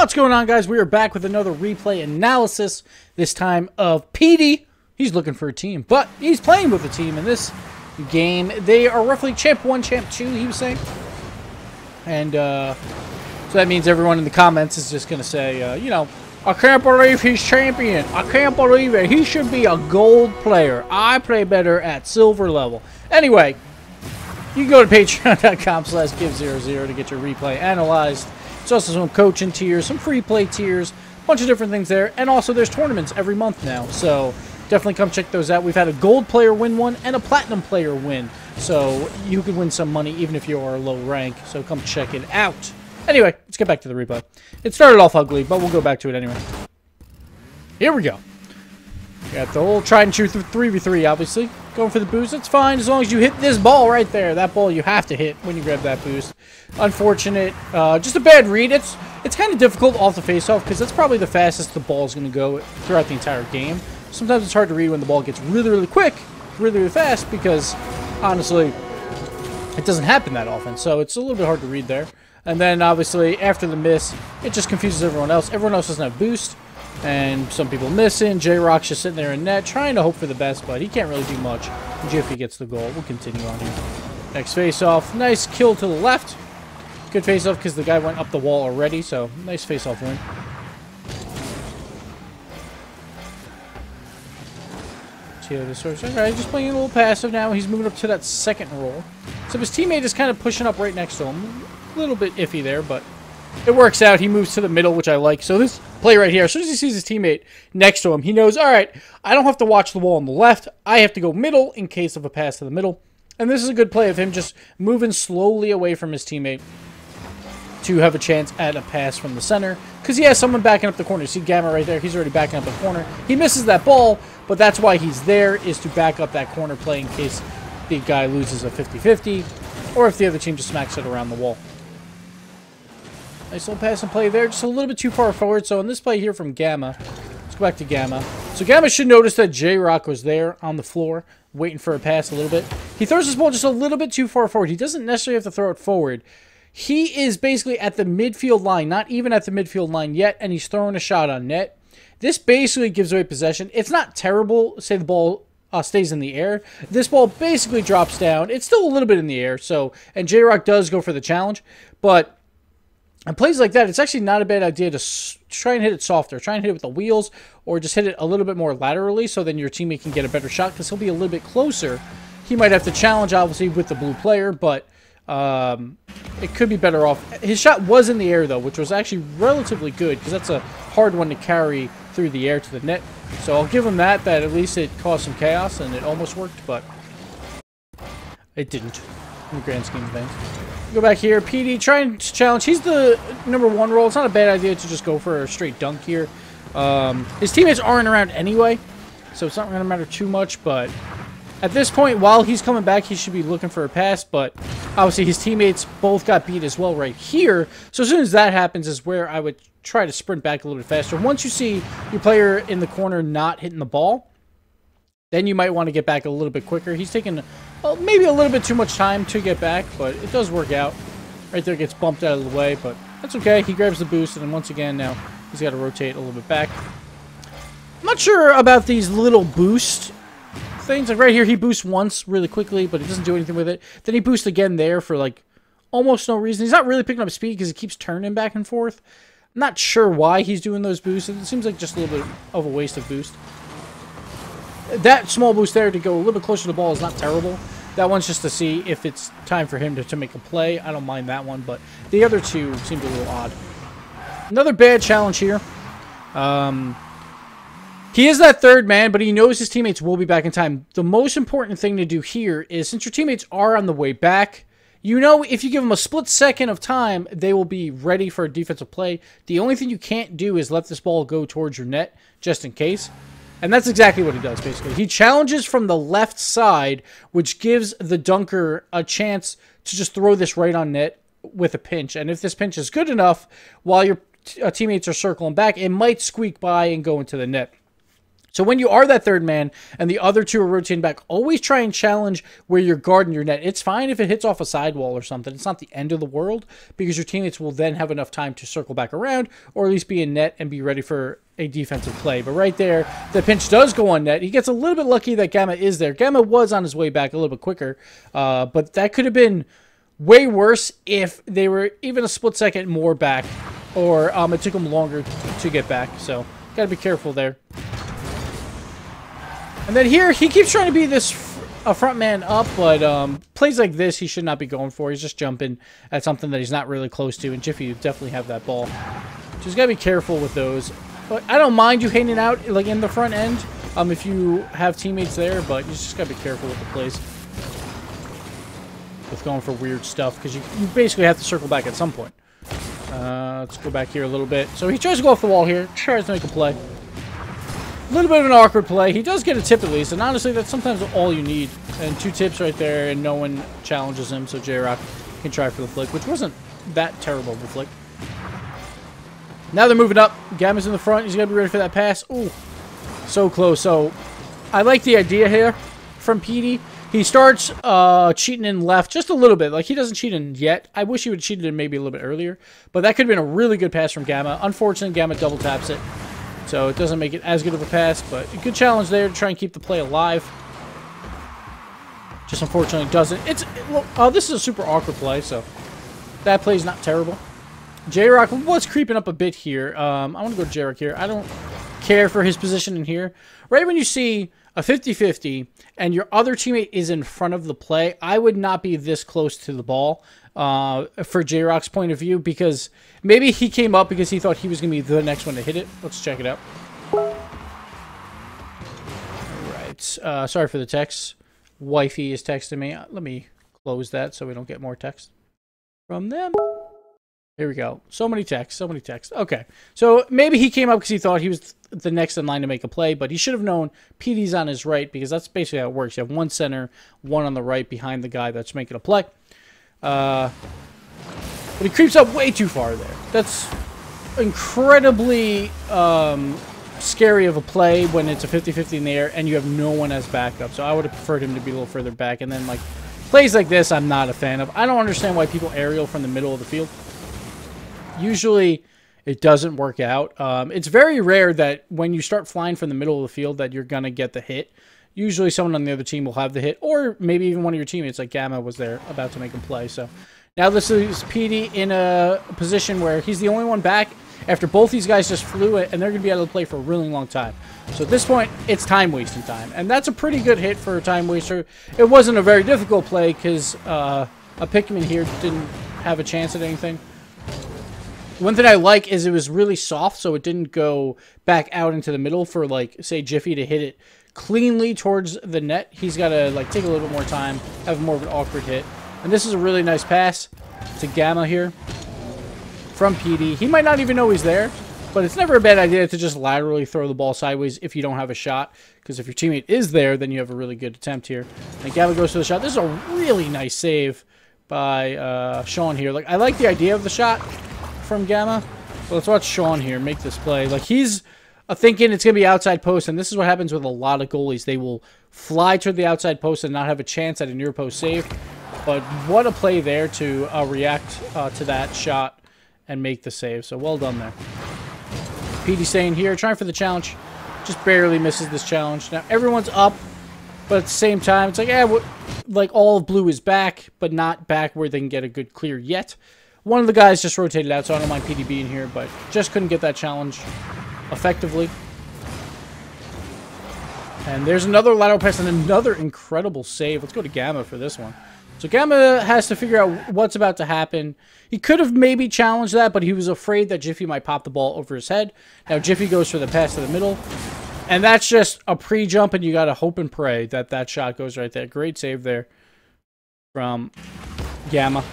What's going on, guys? We are back with another replay analysis, this time of Petey. He's looking for a team, but he's playing with a team in this game. They are roughly Champ 1, Champ 2, he was saying. And so that means everyone in the comments is just going to say, you know, I can't believe he's champion. I can't believe it. He should be a gold player. I play better at silver level. Anyway, you can go to patreon.com/Gibbs00 to get your replay analyzed. There's also some coaching tiers, some free play tiers, a bunch of different things there. And also there's tournaments every month now. So definitely come check those out. We've had a gold player win one and a platinum player win. So you can win some money even if you are low rank. So come check it out. Anyway, let's get back to the replay. It started off ugly, but we'll go back to it anyway. Here we go. Got the whole tried and true 3v3, obviously. Going for the boost, that's fine as long as you hit this ball right there. That ball you have to hit when you grab that boost. Unfortunate. Just a bad read. It's kind of difficult off the face-off because that's probably the fastest the ball is going to go throughout the entire game. Sometimes it's hard to read when the ball gets really, really quick, really, really fast because, honestly, it doesn't happen that often. So it's a little bit hard to read there. And then, obviously, after the miss, it just confuses everyone else. Everyone else doesn't have boost. And some people missing. J-Rock's just sitting there in net, trying to hope for the best, but he can't really do much. Jiffy gets the goal. We'll continue on here. Next face-off. Nice kill to the left. Good face-off because the guy went up the wall already, so nice face-off win. See how this works. Alright, just playing a little passive now. He's moving up to that second roll. So his teammate is kind of pushing up right next to him. A little bit iffy there, but it works out. He moves to the middle, which I like. So this play right here, as soon as he sees his teammate next to him, he knows, all right, I don't have to watch the wall on the left. I have to go middle in case of a pass to the middle. And this is a good play of him just moving slowly away from his teammate to have a chance at a pass from the center. Because he has someone backing up the corner. You see Gamma right there? He's already backing up the corner. He misses that ball, but that's why he's there, is to back up that corner play in case the guy loses a 50-50 or if the other team just smacks it around the wall. Nice little pass and play there. Just a little bit too far forward. So in this play here from Gamma, let's go back to Gamma. So Gamma should notice that J-Rock was there on the floor, waiting for a pass a little bit. He throws his ball just a little bit too far forward. He doesn't necessarily have to throw it forward. He is basically at the midfield line, not even at the midfield line yet, and he's throwing a shot on net. This basically gives away possession. It's not terrible. Say the ball stays in the air. This ball basically drops down. It's still a little bit in the air. So, and J-Rock does go for the challenge, but in plays like that, it's actually not a bad idea to try and hit it softer. Try and hit it with the wheels or just hit it a little bit more laterally so then your teammate can get a better shot because he'll be a little bit closer. He might have to challenge, obviously, with the blue player, but it could be better off. His shot was in the air, though, which was actually relatively good because that's a hard one to carry through the air to the net. So I'll give him that at least it caused some chaos and it almost worked, but it didn't in the grand scheme of things. Go back here. Petey trying to challenge. He's the #1 role. It's not a bad idea to just go for a straight dunk here. His teammates aren't around anyway, so it's not going to matter too much. But at this point, while he's coming back, he should be looking for a pass. But obviously, his teammates both got beat as well right here. So as soon as that happens is where I would try to sprint back a little bit faster. Once you see your player in the corner not hitting the ball, then you might want to get back a little bit quicker. He's taking maybe a little bit too much time to get back, but it does work out. Right there gets bumped out of the way, but that's okay. He grabs the boost, and then once again, now he's got to rotate a little bit back. I'm not sure about these little boost things. Like right here, he boosts once really quickly, but he doesn't do anything with it. Then he boosts again there for like almost no reason. He's not really picking up speed because he keeps turning back and forth. I'm not sure why he's doing those boosts. It seems like just a little bit of a waste of boost. That small boost there to go a little bit closer to the ball is not terrible. That one's just to see if it's time for him to make a play. I don't mind that one, but the other two seemed a little odd. Another bad challenge here. He is that third man, but he knows his teammates will be back in time. The most important thing to do here is, since your teammates are on the way back, you know if you give them a split second of time, they will be ready for a defensive play. The only thing you can't do is let this ball go towards your net, just in case. And that's exactly what he does, basically. He challenges from the left side, which gives the dunker a chance to just throw this right on net with a pinch. And if this pinch is good enough, while your teammates are circling back, it might squeak by and go into the net. So when you are that third man and the other two are rotating back, always try and challenge where you're guarding your net. It's fine if it hits off a sidewall or something. It's not the end of the world because your teammates will then have enough time to circle back around or at least be in net and be ready for a defensive play. But right there, the pinch does go on net. He gets a little bit lucky that Gamma is there. Gamma was on his way back a little bit quicker, but that could have been way worse if they were even a split second more back or it took them longer to get back. So got to be careful there. And then here, he keeps trying to be this front man up, but plays like this he should not be going for. He's just jumping at something that he's not really close to, and Jiffy would definitely have that ball. So he's got to be careful with those. But I don't mind you hanging out like in the front end if you have teammates there, but you just got to be careful with the plays. With going for weird stuff, because you basically have to circle back at some point. Let's go back here a little bit. So he tries to go off the wall here, tries to make a play. A little bit of an awkward play. He does get a tip at least, and honestly, that's sometimes all you need. And 2 tips right there, and no one challenges him, so J-Rock can try for the flick, which wasn't that terrible of a flick. Now they're moving up. Gamma's in the front. He's got to be ready for that pass. Ooh, so close. So I like the idea here from Petey. He starts cheating in left just a little bit. Like, he doesn't cheat in yet. I wish he would have cheated in maybe a little bit earlier, but that could have been a really good pass from Gamma. Unfortunately, Gamma double taps it. So it doesn't make it as good of a pass, but a good challenge there to try and keep the play alive. Just unfortunately doesn't. This is a super awkward play, so that play's not terrible. J-Rock was creeping up a bit here. I want to go to J-Rock here. I don't care for his position in here. Right when you see a 50-50 and your other teammate is in front of the play, I would not be this close to the ball. For J-Rock's point of view, because maybe he came up because he thought he was going to be the next one to hit it. Let's check it out. Alright, sorry for the text. Wifey is texting me. Let me close that so we don't get more text from them. Here we go. So many texts, so many texts. Okay, so maybe he came up because he thought he was the next in line to make a play, but he should have known Petey's on his right, because that's basically how it works. You have one center, one on the right behind the guy that's making a play. But he creeps up way too far there. That's incredibly scary of a play when it's a 50-50 in the air and you have no one as backup. So I would have preferred him to be a little further back. And then, like, plays like this, I'm not a fan of. I don't understand why people aerial from the middle of the field. Usually, it doesn't work out. It's very rare that when you start flying from the middle of the field that you're going to get the hit. Usually someone on the other team will have the hit, or maybe even one of your teammates, like Gamma was there about to make a play. So now this is Petey in a position where he's the only one back after both these guys just flew it, and they're going to be out of the play for a really long time. So at this point, it's time-wasting time, and that's a pretty good hit for a time-waster. It wasn't a very difficult play because a Pikmin here didn't have a chance at anything. One thing I like is it was really soft, so it didn't go back out into the middle for, like, say, Jiffy to hit it cleanly towards the net. He's got to, like, take a little bit more time, have more of an awkward hit. And this is a really nice pass to Gamma here from Petey. He might not even know he's there, but it's never a bad idea to just laterally throw the ball sideways if you don't have a shot, because if your teammate is there, then you have a really good attempt here. And Gamma goes for the shot. This is a really nice save by Sean here. Like, I like the idea of the shot from Gamma, but let's watch Sean here make this play. Like, he's thinking it's going to be outside post, and this is what happens with a lot of goalies. They will fly toward the outside post and not have a chance at a near post save. But what a play there to react to that shot and make the save. So well done there. Petey staying here, trying for the challenge. Just barely misses this challenge. Now everyone's up, but at the same time, it's like, like all of blue is back, but not back where they can get a good clear yet. One of the guys just rotated out, so I don't mind Petey being here, but just couldn't get that challenge effectively. And there's another lateral pass and another incredible save. Let's go to Gamma for this one. So Gamma has to figure out what's about to happen. He could have maybe challenged that, but he was afraid that Jiffy might pop the ball over his head. Now Jiffy goes for the pass to the middle. And that's just a pre-jump, and you got to hope and pray that that shot goes right there. Great save there from Gamma.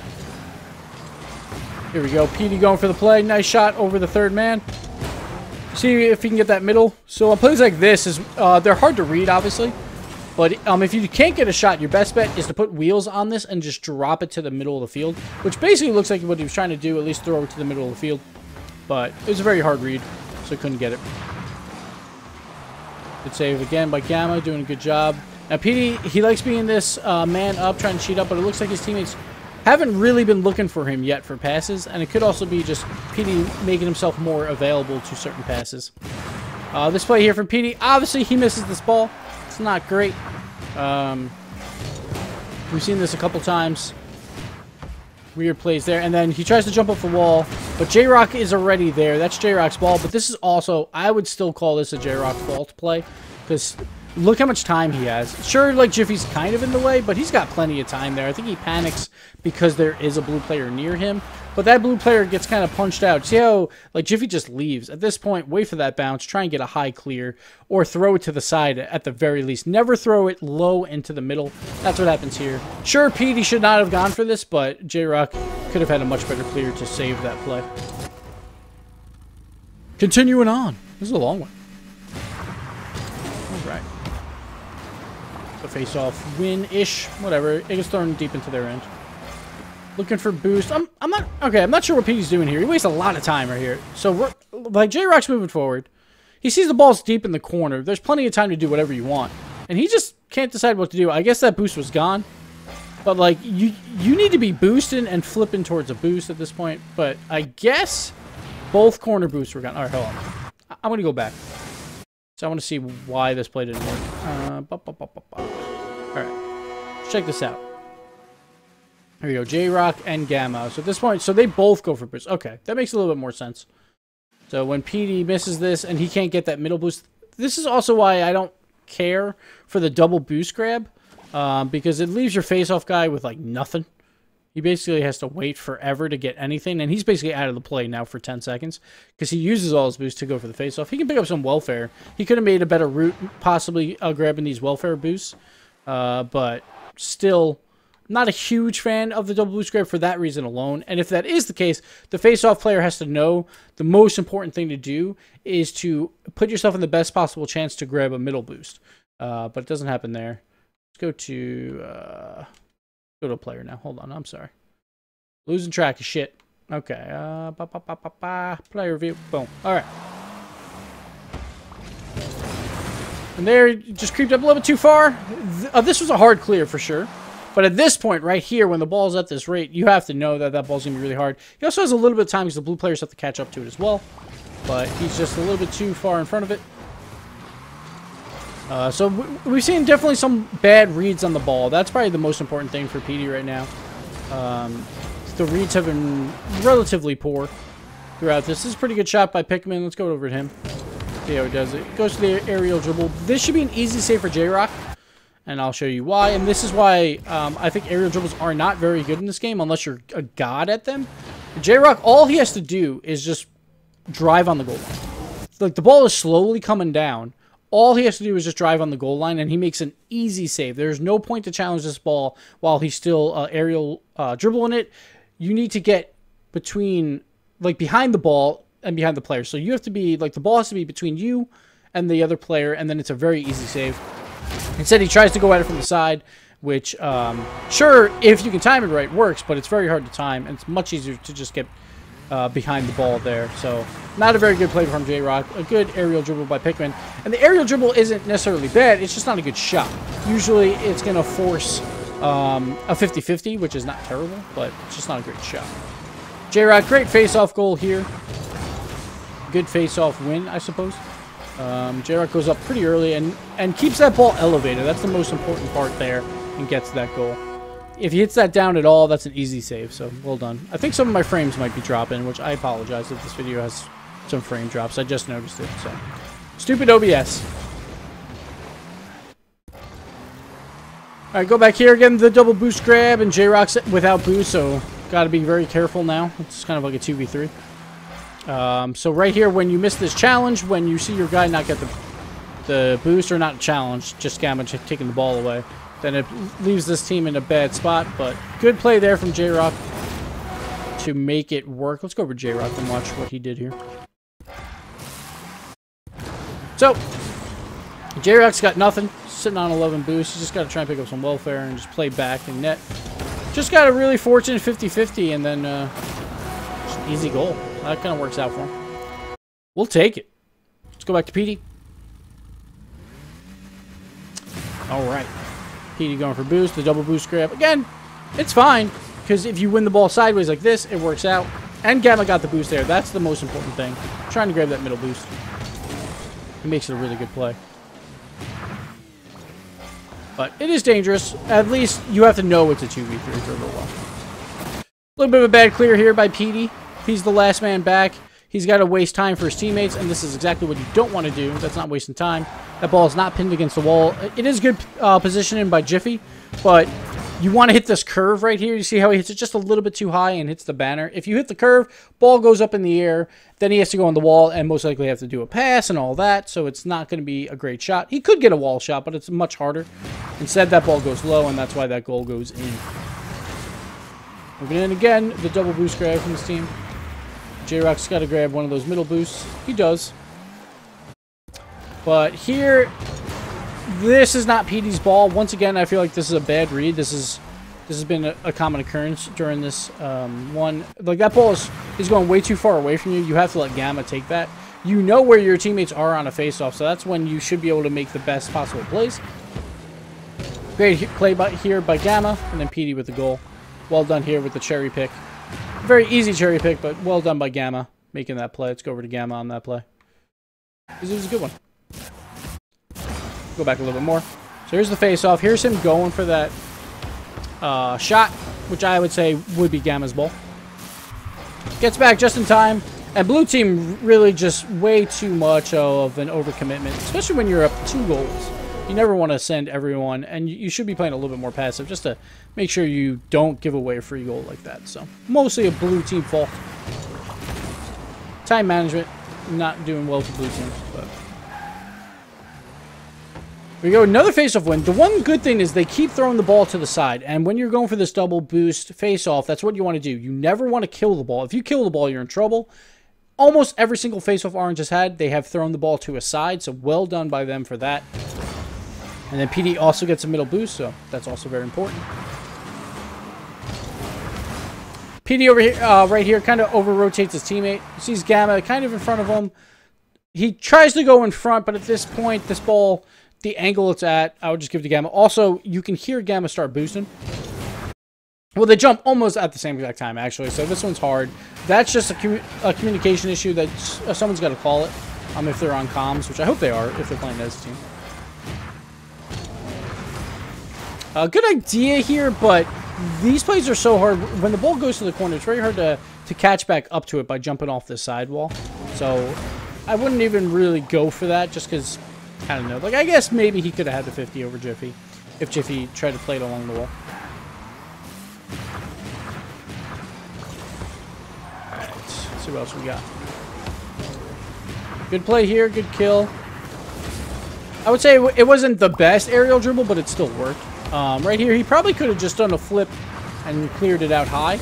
Here we go. Petey going for the play. Nice shot over the third man. See if he can get that middle. So plays like this, is they're hard to read, obviously. But if you can't get a shot, your best bet is to put wheels on this and just drop it to the middle of the field, which basically looks like what he was trying to do, at least throw it to the middle of the field. But it was a very hard read, so couldn't get it. Good save again by Gamma, doing a good job. Now, Petey, he likes being this man up, trying to cheat up, but it looks like his teammates haven't really been looking for him yet for passes, and it could also be just Petey making himself more available to certain passes. This play here from Petey, obviously he misses this ball. It's not great. We've seen this a couple times. Weird plays there, and then he tries to jump off the wall, but J-Rock is already there. That's J-Rock's ball, but this is also, I would still call this a J-Rock fault play, because look how much time he has. Sure, like, Jiffy's kind of in the way, but he's got plenty of time there. I think he panics because there is a blue player near him, but that blue player gets kind of punched out. See how, like, Jiffy just leaves. At this point, wait for that bounce, try and get a high clear, or throw it to the side at the very least. Never throw it low into the middle. That's what happens here. Sure, Petey should not have gone for this, but J-Rock could have had a much better clear to save that play. Continuing on. This is a long one. All right. The face-off win-ish, whatever. It gets thrown deep into their end. Looking for boost. I'm not sure what Petey's doing here. He wastes a lot of time right here. So we're like, J-Rock's moving forward. He sees the ball's deep in the corner. There's plenty of time to do whatever you want, and he just can't decide what to do. I guess that boost was gone, but like you need to be boosting and flipping towards a boost at this point. But I guess both corner boosts were gone. All right, hold on. I'm gonna go back. So I want to see why this play didn't work. All right, let's check this out. Here we go, J-Rock and Gamma. So at this point, so they both go for boost. Okay, that makes a little bit more sense. So when Petey misses this and he can't get that middle boost, this is also why I don't care for the double boost grab, because it leaves your face-off guy with like nothing. He basically has to wait forever to get anything, and he's basically out of the play now for 10 seconds because he uses all his boosts to go for the face-off. He can pick up some welfare. He could have made a better route, possibly grabbing these welfare boosts, but still not a huge fan of the double boost grab for that reason alone. And if that is the case, the face-off player has to know the most important thing to do is to put yourself in the best possible chance to grab a middle boost. But it doesn't happen there. Let's go to a player now. Hold on, I'm sorry. Losing track of shit. Okay. Player view. Boom. All right. And there, just creeped up a little bit too far. This was a hard clear for sure. But at this point, right here, when the ball's at this rate, you have to know that that ball's going to be really hard. He also has a little bit of time because the blue players have to catch up to it as well. But he's just a little bit too far in front of it. So we've seen definitely some bad reads on the ball. That's probably the most important thing for Petey right now. The reads have been relatively poor throughout this. This is a pretty good shot by Pikmin. Let's go over to him. See how he does it. Goes to the aerial dribble. This should be an easy save for J-Rock. And I'll show you why. And this is why I think aerial dribbles are not very good in this game unless you're a god at them. J-Rock, all he has to do is just drive on the goal line. Like, the ball is slowly coming down. All he has to do is just drive on the goal line, and he makes an easy save. There's no point to challenge this ball while he's still aerial dribbling it. You need to get between, like, behind the ball and behind the player. So you have to be, like, the ball has to be between you and the other player, and then it's a very easy save. Instead, he tries to go at it from the side, which, sure, if you can time it right, works, but it's very hard to time, and it's much easier to just get behind the ball there. So, not a very good play from J-Rock. A good aerial dribble by Pikmin. And the aerial dribble isn't necessarily bad, it's just not a good shot. Usually, it's going to force a 50-50, which is not terrible, but it's just not a great shot. J-Rock, great face-off goal here. Good face-off win, I suppose. J-Rock goes up pretty early and keeps that ball elevated. That's the most important part there, and gets that goal. If he hits that down at all, that's an easy save, so well done. I think some of my frames might be dropping, which I apologize if this video has some frame drops. I just noticed it, so. Stupid OBS. Alright, go back here again, the double boost grab, and J-Rock's without boost, so gotta be very careful now. It's kind of like a 2v3. So right here, when you miss this challenge, when you see your guy not get the boost, or not challenged, just Gamma taking the ball away, then it leaves this team in a bad spot. But good play there from J-Rock to make it work. Let's go over J-Rock and watch what he did here. So, J-Rock's got nothing, sitting on 11 boosts. He's just got to try and pick up some welfare and just play back and net. Just got a really fortunate 50-50, and then just an easy goal. That kind of works out for him. We'll take it. Let's go back to Petey. All right. Petey going for boost. The double boost grab. Again, it's fine. Because if you win the ball sideways like this, it works out. And Gamma got the boost there. That's the most important thing. Trying to grab that middle boost. It makes it a really good play. But it is dangerous. At least you have to know it's a 2v3 for a little while. A little bit of a bad clear here by Petey. He's the last man back. He's got to waste time for his teammates, and this is exactly what you don't want to do. That's not wasting time. That ball is not pinned against the wall. It is good positioning by Jiffy, but you want to hit this curve right here. You see how he hits it just a little bit too high and hits the banner. If you hit the curve, ball goes up in the air, then he has to go on the wall and most likely have to do a pass and all that, so it's not going to be a great shot. He could get a wall shot, but it's much harder. Instead, that ball goes low, and that's why that goal goes in. Moving in again, the double boost grab from this team. J-Rock's got to grab one of those middle boosts. He does. But here, this is not Petey's ball. Once again, I feel like this is a bad read. This has been a common occurrence during this one. Like, that ball is going way too far away from you. You have to let Gamma take that. You know where your teammates are on a face-off, so that's when you should be able to make the best possible plays. Great play here by Gamma, and then Petey with the goal. Well done here with the cherry pick. Very easy cherry pick, but well done by Gamma making that play. Let's go over to Gamma on that play. This is a good one. Go back a little bit more. So here's the face-off. Here's him going for that shot, which I would say would be Gamma's ball. Gets back just in time. And blue team really just way too much of an overcommitment, especially when you're up 2 goals. You never want to send everyone, and you should be playing a little bit more passive just to make sure you don't give away a free goal like that. So, mostly a blue team fault. Time management, not doing well for blue teams. But here we go, another face-off win. The one good thing is they keep throwing the ball to the side, and when you're going for this double boost face-off, that's what you want to do. You never want to kill the ball. If you kill the ball, you're in trouble. Almost every single face-off Orange has had, they have thrown the ball to a side, so well done by them for that. And then PD also gets a middle boost, so that's also very important. PD over here, right here, kind of over-rotates his teammate. Sees Gamma kind of in front of him. He tries to go in front, but at this point, this ball, the angle it's at, I would just give it to Gamma. Also, you can hear Gamma start boosting. Well, they jump almost at the same exact time, actually, so this one's hard. That's just a communication issue that someone's got to call it if they're on comms, which I hope they are if they're playing as a team. Good idea here, but these plays are so hard. When the ball goes to the corner, it's very hard to catch back up to it by jumping off the sidewall. So I wouldn't even really go for that just because, I don't know. Like, I guess maybe he could have had the 50 over Jiffy if Jiffy tried to play it along the wall. Alright, let's see what else we got. Good play here, good kill. I would say it wasn't the best aerial dribble, but it still worked. Right here, he probably could have just done a flip and cleared it out high.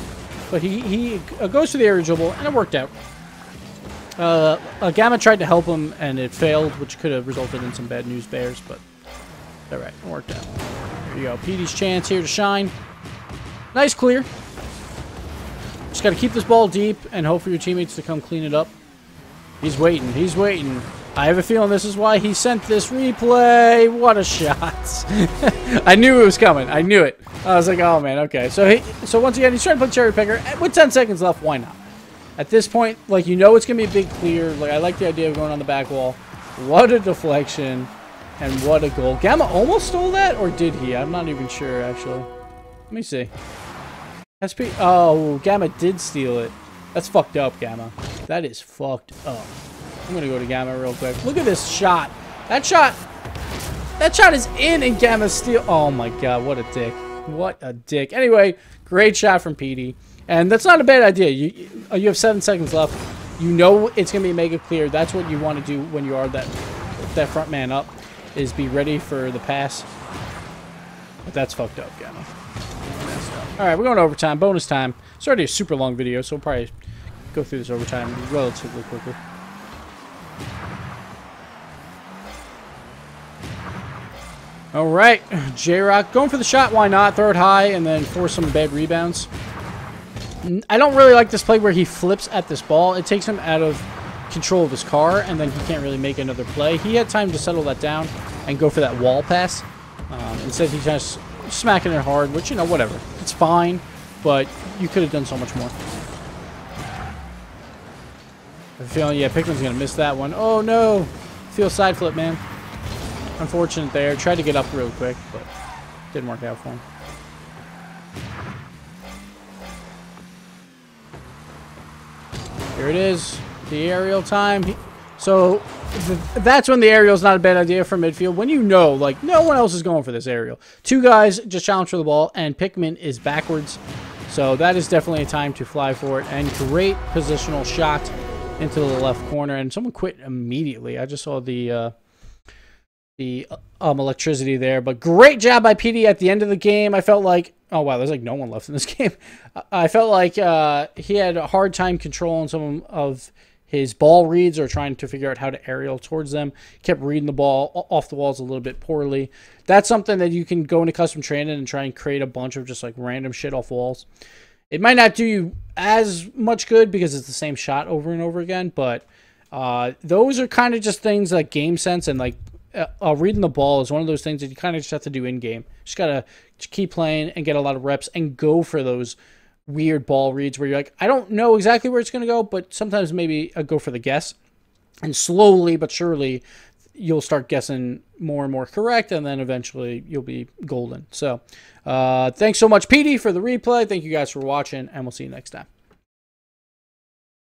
But he goes to the aerial dribble, and it worked out. Gamma tried to help him, and it failed, which could have resulted in some bad news bears, but alright, it worked out. There you go. Petey's chance here to shine. Nice clear. Just got to keep this ball deep and hope for your teammates to come clean it up. He's waiting. He's waiting. I have a feeling this is why he sent this replay. What a shot. I knew it was coming. I knew it. I was like, oh, man, okay. So once again, he's trying to play cherry picker. With 10 seconds left, why not? At this point, like, you know it's going to be a big clear. Like, I like the idea of going on the back wall. What a deflection. And what a goal. Gamma almost stole that? Or did he? I'm not even sure, actually. Let me see. Oh, Gamma did steal it. That's fucked up, Gamma. That is fucked up. I'm going to go to Gamma real quick. Look at this shot. That shot is in and Gamma steal. Oh my god, what a dick. What a dick. Anyway, great shot from Petey. And that's not a bad idea. You have 7 seconds left. You know it's going to be mega clear. That's what you want to do when you are that front man up, is be ready for the pass. But that's fucked up, Gamma. Alright, we're going to overtime. Bonus time. It's already a super long video, so we'll probably go through this overtime relatively quickly. Alright, J-Rock going for the shot, why not? Throw it high and then force some bad rebounds. I don't really like this play where he flips at this ball. It takes him out of control of his car, and then he can't really make another play. He had time to settle that down and go for that wall pass. Instead, he's just smacking it hard, which, you know, whatever. It's fine, but you could have done so much more. I have a feeling, yeah, Pikmin's going to miss that one. Oh, no. Feel side flip, man. Unfortunate there. Tried to get up real quick, but didn't work out for him. Here it is. The aerial time. So that's when the aerial's not a bad idea for midfield. When you know, like, no one else is going for this aerial. Two guys just challenge for the ball, and Pikmin is backwards. So that is definitely a time to fly for it. And great positional shot into the left corner. And someone quit immediately. I just saw the electricity there. But great job by Petey at the end of the game. I felt like, oh, wow, there's like no one left in this game. I felt like he had a hard time controlling some of his ball reads or trying to figure out how to aerial towards them. Kept reading the ball off the walls a little bit poorly. That's something that you can go into custom training and try and create a bunch of just like random shit off walls. It might not do you as much good because it's the same shot over and over again, but those are kind of just things like game sense, and like reading the ball is one of those things that you kind of just have to do in game. Just gotta keep playing and get a lot of reps and go for those weird ball reads where you're like, I don't know exactly where it's going to go, but sometimes maybe I go for the guess, and slowly but surely you'll start guessing more and more correct, and then eventually you'll be golden. So thanks so much, Petey, for the replay. Thank you guys for watching, and we'll see you next time.